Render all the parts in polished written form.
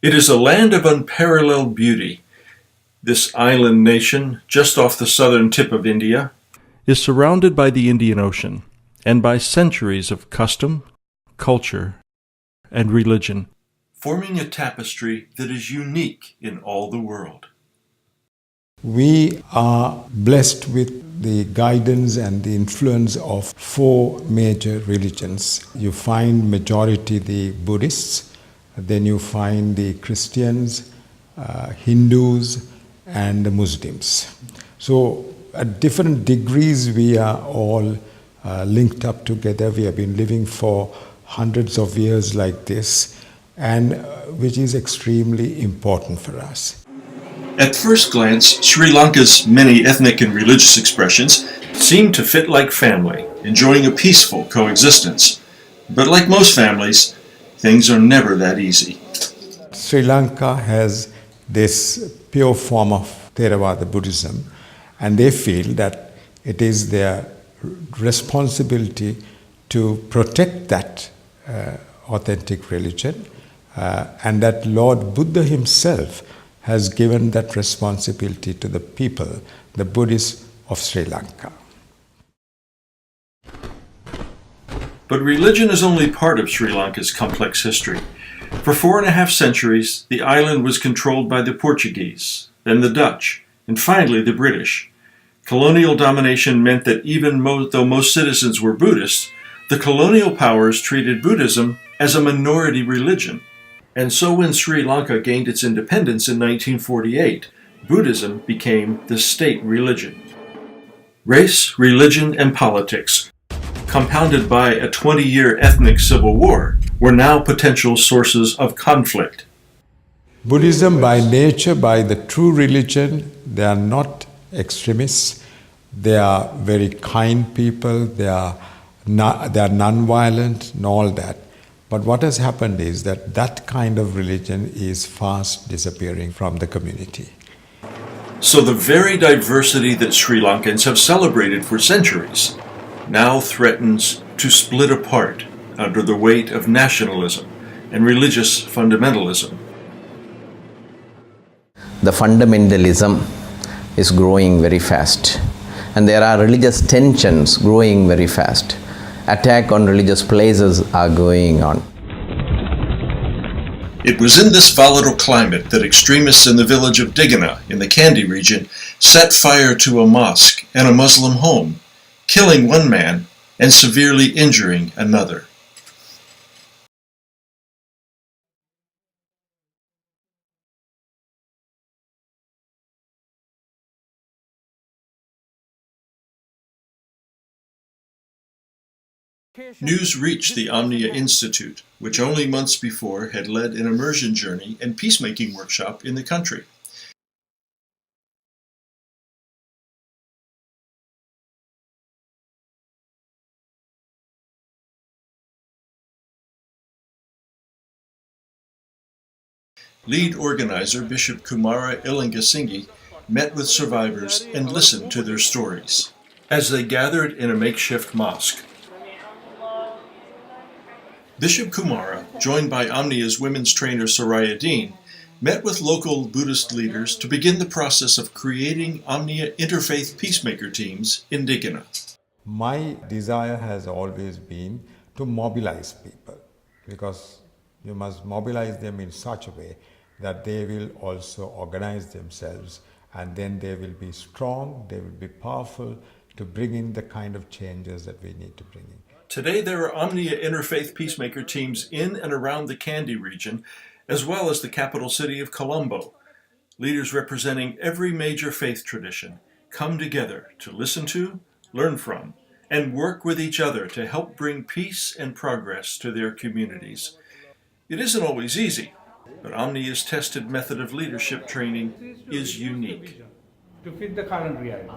It is a land of unparalleled beauty. This island nation, just off the southern tip of India, is surrounded by the Indian Ocean and by centuries of custom, culture, and religion, forming a tapestry that is unique in all the world. We are blessed with the guidance and the influence of four major religions. You find majority the Buddhists, then you find the Christians, Hindus, and the Muslims. So at different degrees we are all linked up together. We have been living for hundreds of years like this, and which is extremely important for us. At first glance, Sri Lanka's many ethnic and religious expressions seem to fit like family, enjoying a peaceful coexistence. But like most families, things are never that easy. Sri Lanka has this pure form of Theravada Buddhism, and they feel that it is their responsibility to protect that authentic religion, and that Lord Buddha himself has given that responsibility to the people, the Buddhists of Sri Lanka. But religion is only part of Sri Lanka's complex history. For 4.5 centuries, the island was controlled by the Portuguese, then the Dutch, and finally the British. Colonial domination meant that even though most citizens were Buddhists, the colonial powers treated Buddhism as a minority religion. And so when Sri Lanka gained its independence in 1948, Buddhism became the state religion. Race, religion, and politics, compounded by a 20-year ethnic civil war, were now potential sources of conflict. Buddhism by nature, by the true religion, they are not extremists. They are very kind people. They are non-violent and all that. But what has happened is that that kind of religion is fast disappearing from the community. So the very diversity that Sri Lankans have celebrated for centuries now threatens to split apart under the weight of nationalism and religious fundamentalism. The fundamentalism is growing very fast, and there are religious tensions growing very fast. Attack on religious places are going on. It was in this volatile climate that extremists in the village of Digana in the Kandy region set fire to a mosque and a Muslim home, killing one man and severely injuring another. News reached the OMNIA Institute, which only months before had led an immersion journey and peacemaking workshop in the country. Lead organizer Bishop Kumara Ilangasinghe met with survivors and listened to their stories as they gathered in a makeshift mosque. Bishop Kumara, joined by OMNIA's women's trainer Soraya Dean, met with local Buddhist leaders to begin the process of creating OMNIA Interfaith Peacemaker Teams in Digana. My desire has always been to mobilize people, because you must mobilize them in such a way that they will also organize themselves, and then they will be strong, they will be powerful to bring in the kind of changes that we need to bring in. Today there are OMNIA Interfaith Peacemaker Teams in and around the Kandy region, as well as the capital city of Colombo. Leaders representing every major faith tradition come together to listen to, learn from, and work with each other to help bring peace and progress to their communities. It isn't always easy, but OMNIA's tested method of leadership training is unique. To fit the current reality.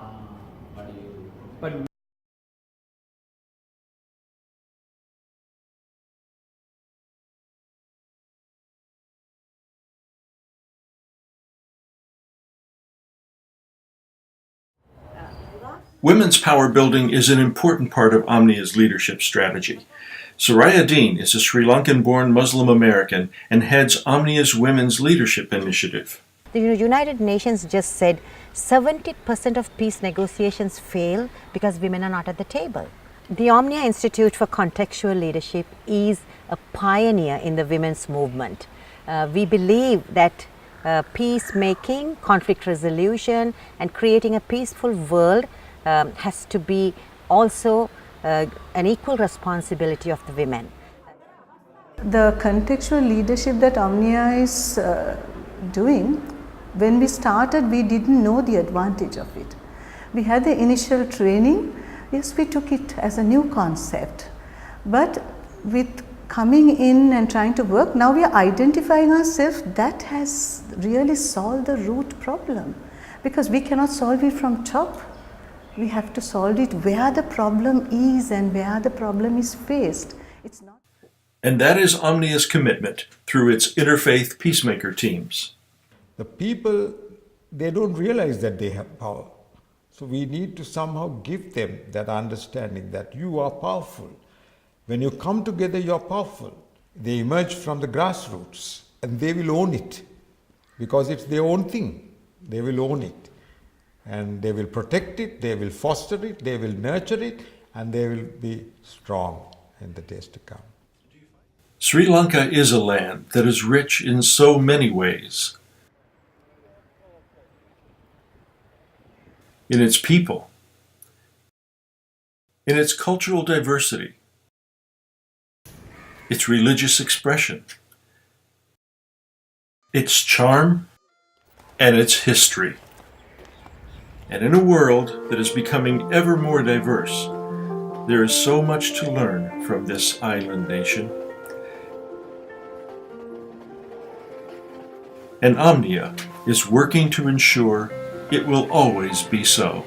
But Women's power building is an important part of OMNIA's leadership strategy. Soraya Dean is a Sri Lankan-born Muslim American and heads OMNIA's Women's Leadership Initiative. The United Nations just said 70% of peace negotiations fail because women are not at the table. The OMNIA Institute for Contextual Leadership is a pioneer in the women's movement. We believe that peacemaking, conflict resolution, and creating a peaceful world has to be also an equal responsibility of the women. The contextual leadership that OMNIA is doing, when we started, we didn't know the advantage of it. We had the initial training, yes, we took it as a new concept, but with coming in and trying to work, now we are identifying ourselves, that has really solved the root problem, because we cannot solve it from top. We have to solve it where the problem is and where the problem is faced. It's not. And that is OMNIA's commitment through its Interfaith Peacemaker Teams. The people, they don't realize that they have power. So we need to somehow give them that understanding that you are powerful. When you come together, you're powerful. They emerge from the grassroots and they will own it because it's their own thing. They will own it. And they will protect it, they will foster it, they will nurture it, and they will be strong in the days to come. Sri Lanka is a land that is rich in so many ways. In its people, in its cultural diversity, its religious expression, its charm, and its history. And in a world that is becoming ever more diverse, there is so much to learn from this island nation. And OMNIA is working to ensure it will always be so.